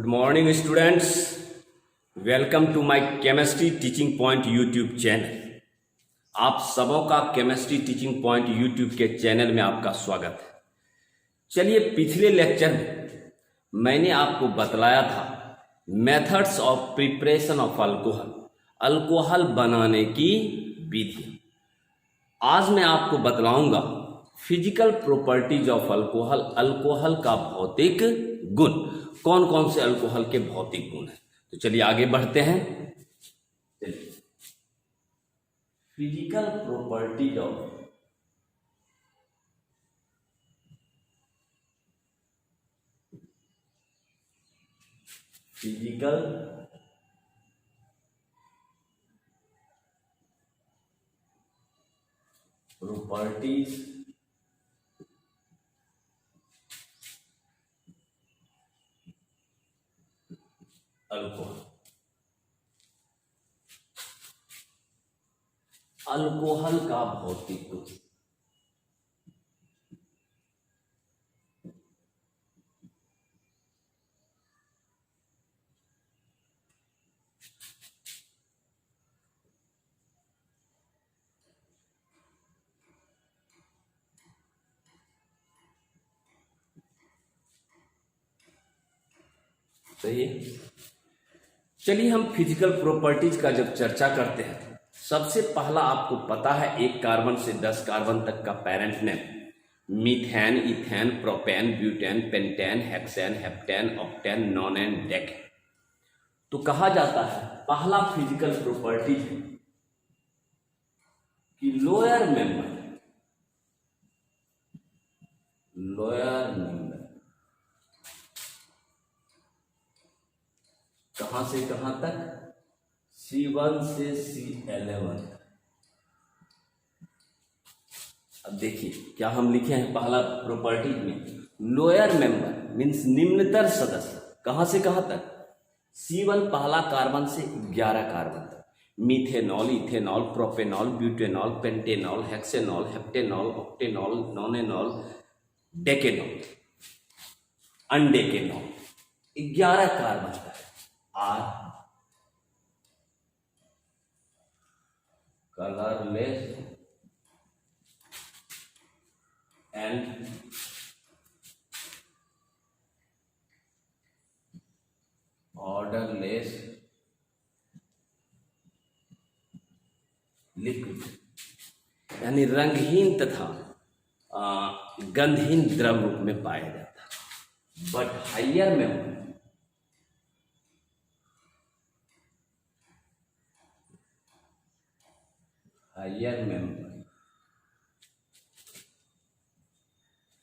Morning students, welcome to my chemistry teaching point YouTube channel. आप सबों का chemistry teaching point YouTube के channel में आपका स्वागत है। चलिए, पिछले लेक्चर में मैंने आपको बतलाया था methods of preparation of alcohol, alcohol बनाने की विधि। आज मैं आपको बतलाऊंगा physical properties of alcohol, alcohol का भौतिक गुण। कौन कौन से अल्कोहल के भौतिक गुण हैं, तो चलिए आगे बढ़ते हैं। चलिए, physical properties of physical properties alcohol, alcohol का भौतिक गुण। सही है। चलिए, हम फिजिकल प्रॉपर्टीज का जब चर्चा करते हैं, सबसे पहला आपको पता है एक कार्बन से 10 कार्बन तक का parent name, methane, ethane, propane, butane, pentane, hexane, heptane, octane, नोनेन, decane. तो कहा जाता है पहला फिजिकल प्रॉपर्टी है कि लोअर मेंबर कहां से कहां तक? C1 से C11। अब देखिए क्या हम लिखे हैं पहला प्रॉपर्टी में, लोअर मेंबर मीन्स निम्नतर सदस्य। कहां से कहां तक? C1 पहला कार्बन से 11 कार्बन तक, methanol, ethanol, propanol, butanol, pentanol, hexanol, heptanol, octanol, nonanol, decanol, undecanol, 11 carbon तक। Are colourless and odourless liquid, यानी रंगहीन तथा गंधहीन द्रव रूप में पाया जाता है। बट हायर मेंबर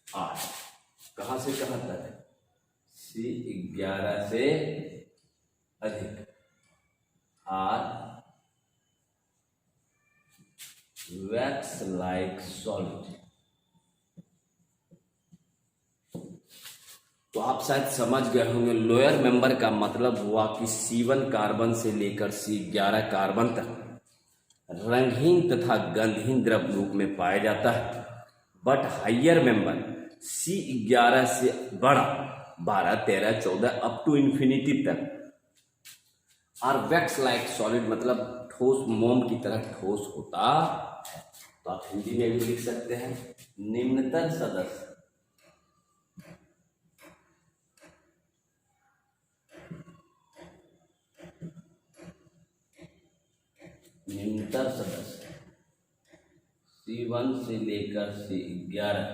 आर कहां से कहां तक? C11 से अधिक। Are wax like solid. तो आप शायद समझ गए होंगे, लोअर मेंबर का मतलब हुआ कि C1 कार्बन से लेकर C11 कार्बन तक रंगहीन तथा गंधहीन द्रव रूप में पाया जाता है। बट हायर मेंबर C11 से बड़ा 12, 13, 14 अप टू इंफिनिटी तक और वैक्स लाइक सॉलिड मतलब ठोस, मोम की तरह ठोस होता है। तो आप हिंदी में भी लिख सकते हैं निम्नतर सदस्य C1 से लेकर C11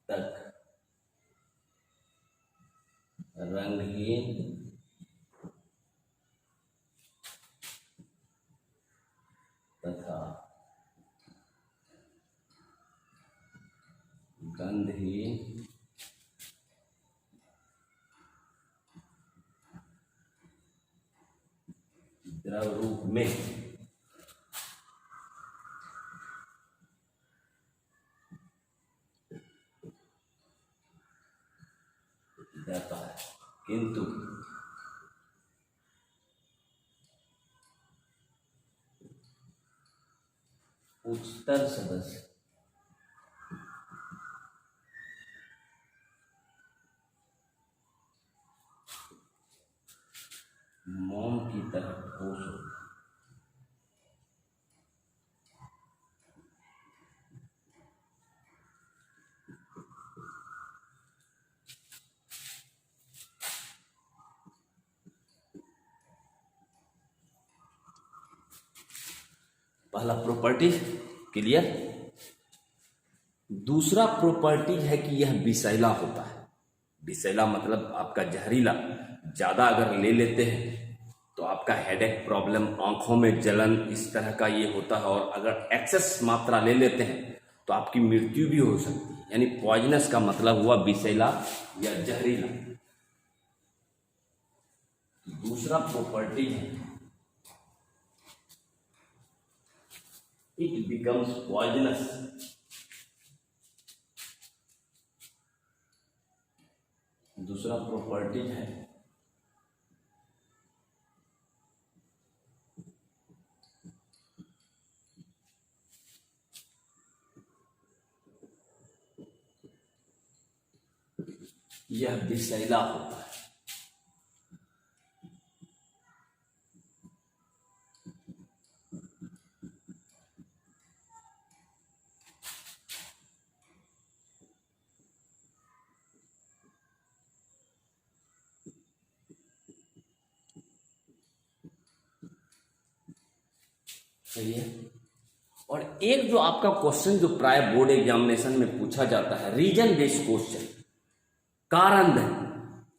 तक रंगहीन तथा गंधहीन द्रव रूप में जाता है। किंतु उच्चतर सदस्य पहला प्रॉपर्टीज क्लियर। दूसरा प्रॉपर्टीज है कि यह विषैला होता है। विषैला मतलब आपका जहरीला। ज़्यादा अगर ले लेते हैं तो आपका हेडेक प्रॉब्लम, आंखों में जलन, इस तरह का ये होता है। और अगर एक्सेस मात्रा ले लेते हैं तो आपकी मृत्यु भी हो सकती है। यानी पॉइजनस का मतलब हुआ विषैला या जहरीला। दूसरा प्रॉपर्टी है इट बिकम्स पॉइजनस। दूसरा प्रॉपर्टी है यह विषैला होता है। सही है। और एक जो आपका क्वेश्चन जो प्राय बोर्ड एग्जामिनेशन में पूछा जाता है, रीजन बेस्ड क्वेश्चन, कारण है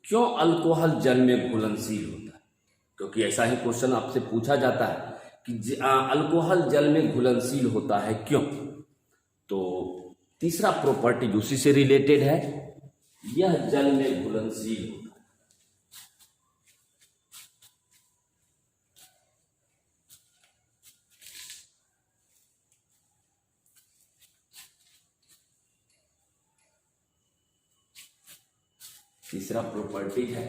क्यों अल्कोहल जल में घुलनशील होता है। क्योंकि ऐसा ही क्वेश्चन आपसे पूछा जाता है कि अल्कोहल जल में घुलनशील होता है क्यों। तो तीसरा प्रॉपर्टी उसी से रिलेटेड है, यह जल में घुलनशील होता है। तीसरा प्रॉपर्टी है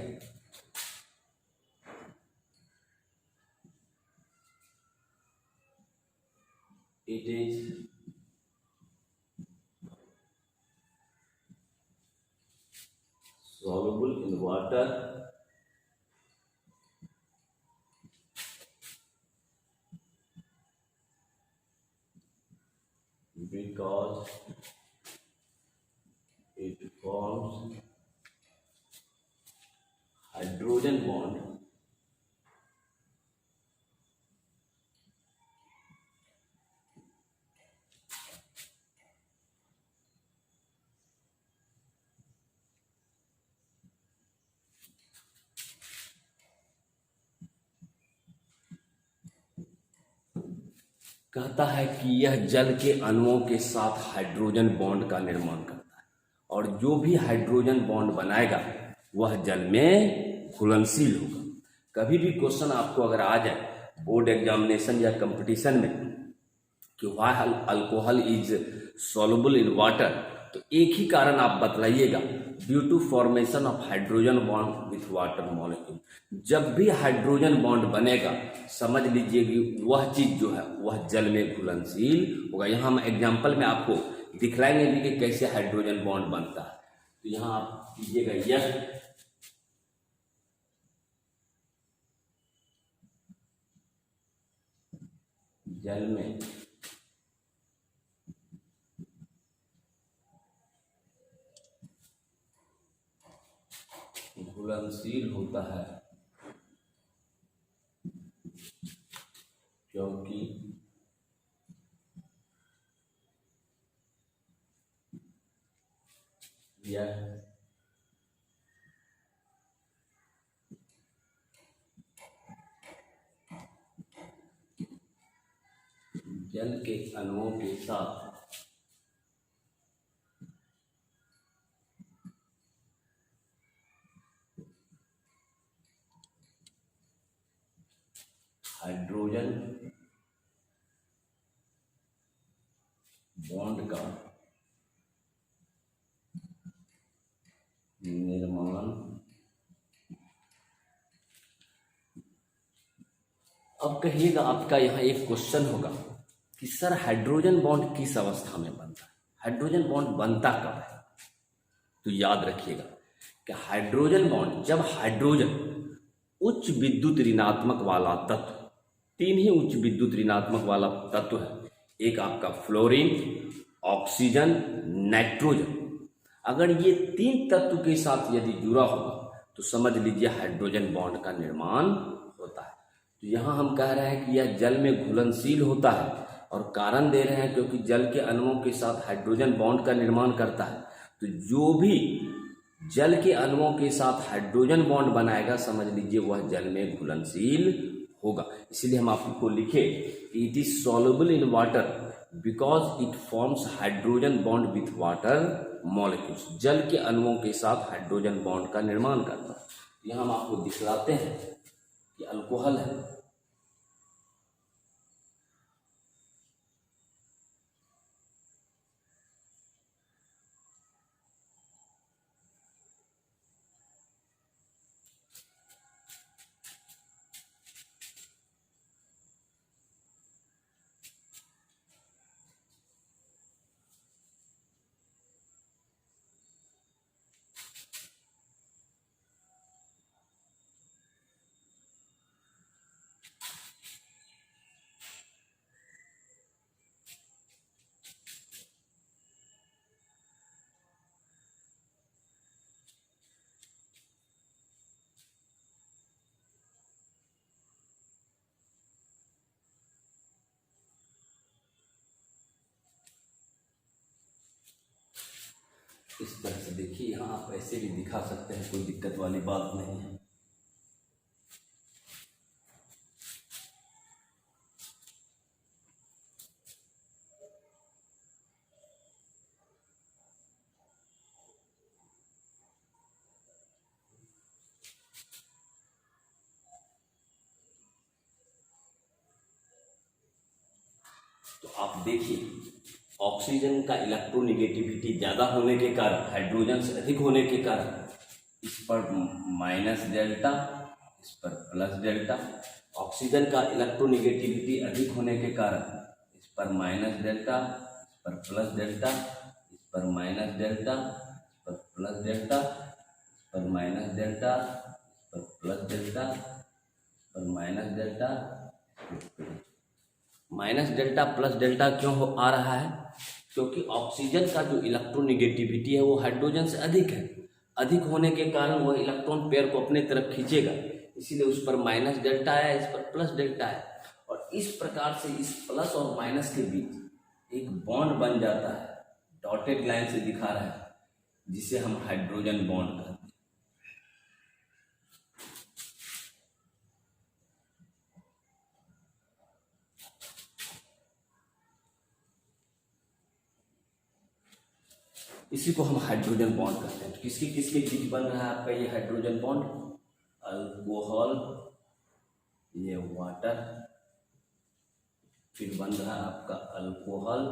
it is soluble in water because it forms hydrogen bond कहता है कि यह जल के अणुओं के साथ हाइड्रोजन बॉन्ड का निर्माण करता है। और जो भी हाइड्रोजन बॉन्ड बनाएगा वह जल में घुलनशील होगा। कभी भी क्वेश्चन आपको अगर आ जाए बोर्ड एग्जामिनेशन या कंपटीशन में कि why alcohol is soluble in water, तो एक ही कारण आप बतलाइएगा, due to formation of hydrogen bond with water molecule. जब भी हाइड्रोजन बॉन्ड बनेगा समझ लीजिए कि वह चीज जो है वह जल में घुलनशील होगा। यहाँ हम एग्जाम्पल में आपको दिखलाएंगे भी कि कैसे हाइड्रोजन बॉन्ड बनता है। तो यहाँ आप कीजिएगा यह जल में घुलनशील होता है क्योंकि यह जल के अणुओं के साथ हाइड्रोजन बॉन्ड का निर्माण। अब कहिएगा आपका यहाँ एक क्वेश्चन होगा कि सर हाइड्रोजन बॉन्ड किस अवस्था में बनता है, हाइड्रोजन बॉन्ड बनता कब है। तो याद रखिएगा कि हाइड्रोजन बॉन्ड जब हाइड्रोजन उच्च विद्युत ऋणात्मक वाला तत्व, तीन ही उच्च विद्युत ऋणात्मक वाला तत्व है, एक आपका फ्लोरीन, ऑक्सीजन, नाइट्रोजन, अगर ये तीन तत्व के साथ यदि जुड़ा होगा तो समझ लीजिए हाइड्रोजन बॉन्ड का निर्माण होता है। तो यहाँ हम कह रहे हैं कि यह जल में घुलनशील होता है और कारण दे रहे हैं क्योंकि जल के अणुओं के साथ हाइड्रोजन बॉन्ड का निर्माण करता है। तो जो भी जल के अणुओं के साथ हाइड्रोजन बॉन्ड बनाएगा समझ लीजिए वह जल में घुलनशील होगा। इसलिए हम आपको लिखे कि it is soluble in water because it forms hydrogen bond with water molecules. जल के अणुओं के साथ हाइड्रोजन बॉन्ड का निर्माण करता है। यह हम आपको दिखलाते हैं कि अल्कोहल है। इस तरह से देखिए, यहाँ आप ऐसे भी दिखा सकते हैं, कोई दिक्कत वाली बात नहीं है। तो आप देखिए, ऑक्सीजन का इलेक्ट्रोनिगेटिविटी ज़्यादा होने के कारण, हाइड्रोजन से अधिक होने के कारण इस पर माइनस डेल्टा, इस पर प्लस डेल्टा। ऑक्सीजन का इलेक्ट्रोनिगेटिविटी अधिक होने के कारण इस पर माइनस डेल्टा, इस पर प्लस डेल्टा, इस पर माइनस डेल्टा, इस पर प्लस डेल्टा, इस पर माइनस डेल्टा, इस पर प्लस डेल्टा, इस पर minus delta. Minus delta plus delta क्यों आ रहा है? क्योंकि ऑक्सीजन का जो इलेक्ट्रोनिगेटिविटी है वो हाइड्रोजन से अधिक है। अधिक होने के कारण वह इलेक्ट्रॉन पेयर को अपने तरफ खींचेगा, इसीलिए उस पर माइनस डेल्टा है, इस पर प्लस डेल्टा है। और इस प्रकार से इस प्लस और माइनस के बीच एक बॉन्ड बन जाता है, डॉटेड लाइन से दिखा रहा है, जिसे हम हाइड्रोजन बॉन्ड कहते हैं। इसी को हम हाइड्रोजन बॉन्ड कहते हैं। तो किसके किसके बीच बन रहा है आपका ये हाइड्रोजन बॉन्ड? अल्कोहल, ये वाटर, फिर बन रहा है आपका अल्कोहल,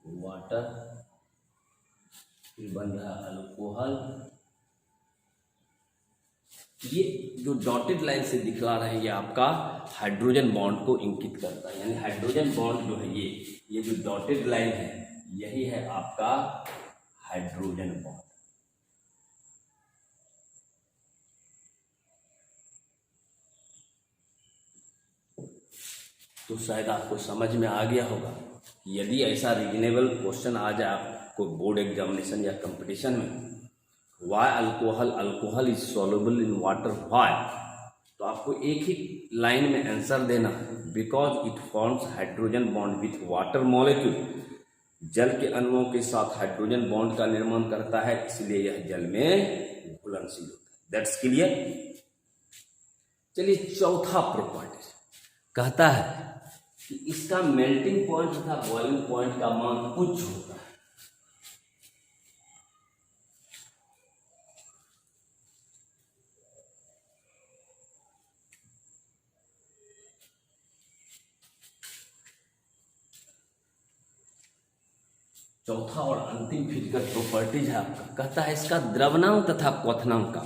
वाटर, फिर बन रहा है अल्कोहल। ये जो डॉटेड लाइन से दिखला रहे हैं ये आपका हाइड्रोजन बॉन्ड को इंगित करता है। यानी हाइड्रोजन बॉन्ड जो है ये जो डॉटेड लाइन है यही है आपका हाइड्रोजन बॉन्ड। तो शायद आपको समझ में आ गया होगा कि यदि ऐसा रीजनेबल क्वेश्चन आ जाए आपको बोर्ड एग्जामिनेशन या कंपटीशन में, why alcohol, alcohol is soluble in water, why, तो आपको एक ही लाइन में आंसर देना है, because it forms hydrogen bond with water molecule. जल के अणुओं के साथ हाइड्रोजन बॉन्ड का निर्माण करता है, इसलिए यह जल में घुलनशील होता है। That's clear. चलिए चौथा प्रॉपर्टी कहता है कि इसका मेल्टिंग पॉइंट तथा बॉइलिंग पॉइंट का मान उच्च होता है। चौथा और अंतिम फिजिकल प्रॉपर्टीज है आपका, कहता है इसका द्रवनांक तथा क्वथनांक का,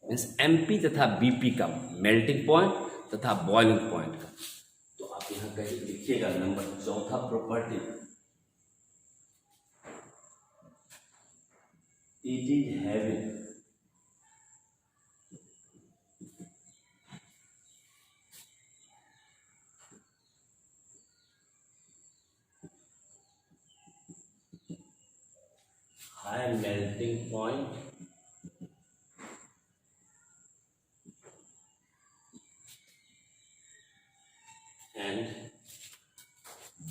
मीन्स एमपी तथा बीपी का, मेल्टिंग पॉइंट तथा बॉइलिंग पॉइंट का। तो आप यहाँ कहीं लिखिएगा नंबर चौथा property, it is having high melting point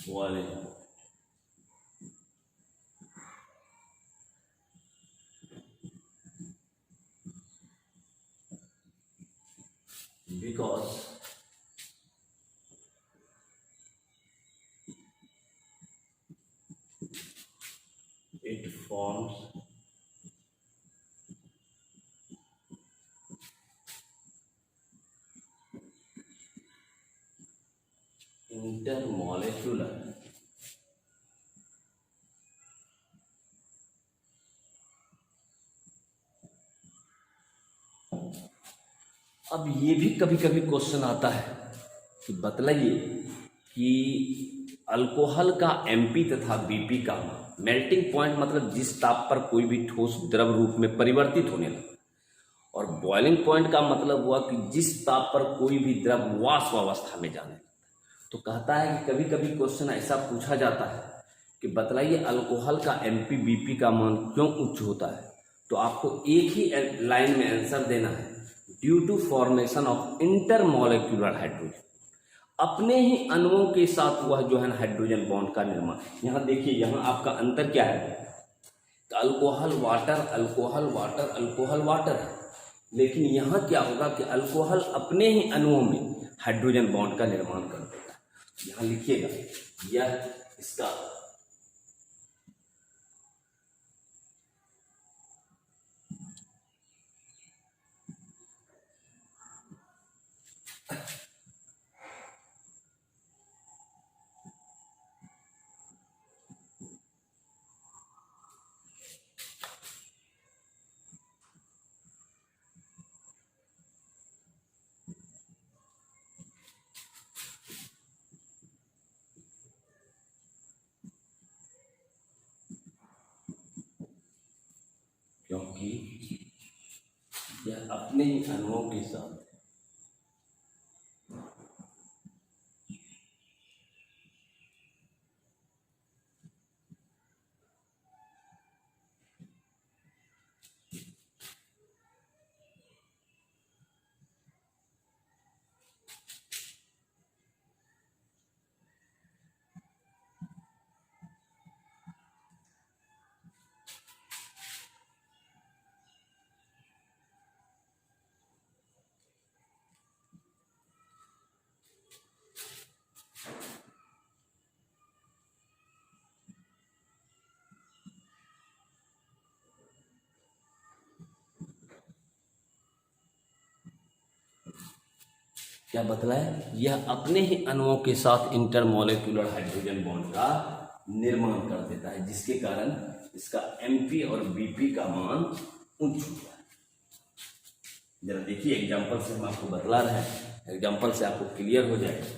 boiling because it forms intermolecular अब ये भी कभी कभी क्वेश्चन आता है कि बतलाइए कि अल्कोहल का एमपी तथा बीपी का मेल्टिंग पॉइंट मतलब जिस ताप पर कोई भी ठोस द्रव रूप में परिवर्तित होने लगा, और बॉइलिंग पॉइंट का मतलब हुआ कि जिस ताप पर कोई भी द्रव वाष्प अवस्था में जाने लगता है। तो कहता है कि कभी कभी क्वेश्चन ऐसा पूछा जाता है कि बतलाइए अल्कोहल का एमपी बीपी का मान क्यों उच्च होता है। तो आपको एक ही लाइन में आंसर देना है, due to formation of intermolecular hydrogen, अपने ही अणुओं के साथ वह जो है ना हाइड्रोजन बॉन्ड का निर्माण। यहाँ देखिए, यहाँ आपका अंतर क्या है, तो alcohol water alcohol water alcohol water है, लेकिन यहाँ क्या होगा कि अल्कोहल अपने ही अणुओं में हाइड्रोजन बॉन्ड का निर्माण कर देता है। यहाँ लिखिएगा, यह इसका क्योंकि यह अपने ही अणुओं के साथ क्या बतलाए, यह अपने ही अणुओं के साथ इंटरमोलेक्युलर हाइड्रोजन बॉन्ड का निर्माण कर देता है, जिसके कारण इसका एमपी और बीपी का मान उच्च होता है। जरा देखिए एग्जांपल से हम आपको बतला रहे हैं, एग्जांपल से आपको क्लियर हो जाएगा।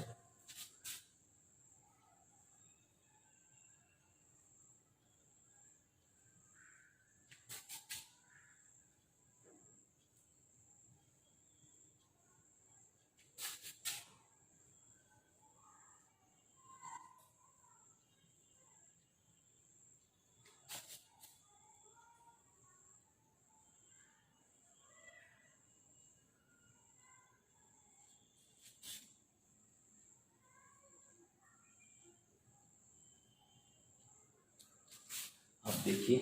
अब देखिए,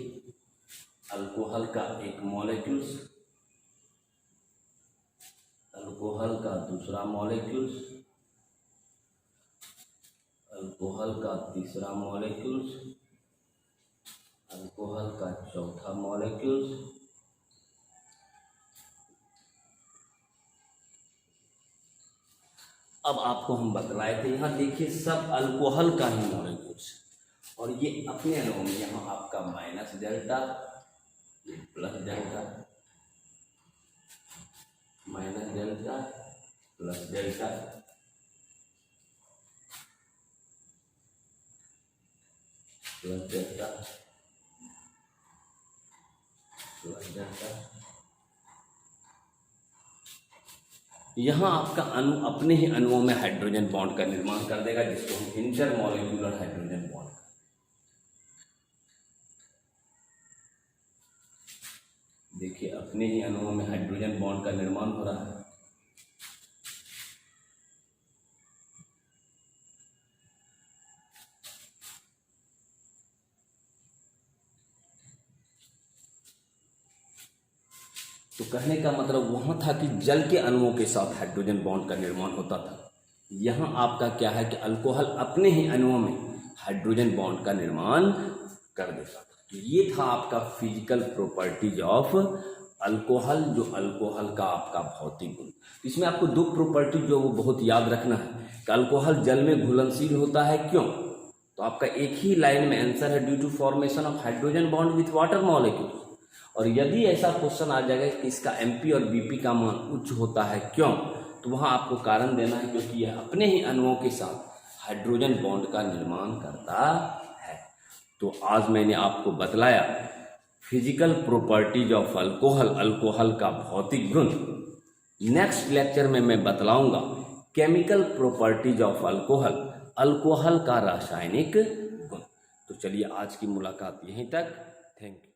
अल्कोहल का एक मॉलिक्यूल्स, अल्कोहल का दूसरा मॉलिक्यूल्स, अल्कोहल का तीसरा मॉलिक्यूल्स, अल्कोहल का चौथा मॉलिक्यूल्स, अब आपको हम बतलाए थे, यहाँ देखिए सब अल्कोहल का ही मॉलिक्यूल्स, और ये अपने अणुओं में यहाँ आपका माइनस डेल्टा, ये plus delta, minus delta plus delta, plus delta plus delta, यहाँ आपका अणु अपने ही अणुओं में हाइड्रोजन बॉन्ड का निर्माण कर देगा, जिसको हम इंटरमॉलिक्यूलर हाइड्रोजन बॉन्ड। देखिए अपने ही अणुओं में हाइड्रोजन बॉन्ड का निर्माण हो रहा है। तो कहने का मतलब वहाँ था कि जल के अणुओं के साथ हाइड्रोजन बॉन्ड का निर्माण होता था। यहाँ आपका क्या है कि अल्कोहल अपने ही अणुओं में हाइड्रोजन बॉन्ड का निर्माण कर देता था। तो ये था आपका फिजिकल प्रॉपर्टीज ऑफ अल्कोहल, जो अल्कोहल का आपका भौतिक गुण। इसमें आपको दो प्रॉपर्टी जो वो बहुत याद रखना है कि अल्कोहल जल में घुलनशील होता है, क्यों? तो आपका एक ही लाइन में आंसर है, due to formation of hydrogen bond with water molecule. और यदि ऐसा क्वेश्चन आ जाएगा कि इसका एमपी और बीपी का मान उच्च होता है, क्यों? तो वहाँ आपको कारण देना है, क्योंकि यह अपने ही अणुओं के साथ हाइड्रोजन बॉन्ड का निर्माण करता है। तो आज मैंने आपको बतलाया physical properties of alcohol, alcohol का भौतिक गुण। नेक्स्ट लेक्चर में मैं बतलाऊंगा chemical properties of alcohol, alcohol का रासायनिक गुण। तो चलिए आज की मुलाकात यहीं तक। Thank you.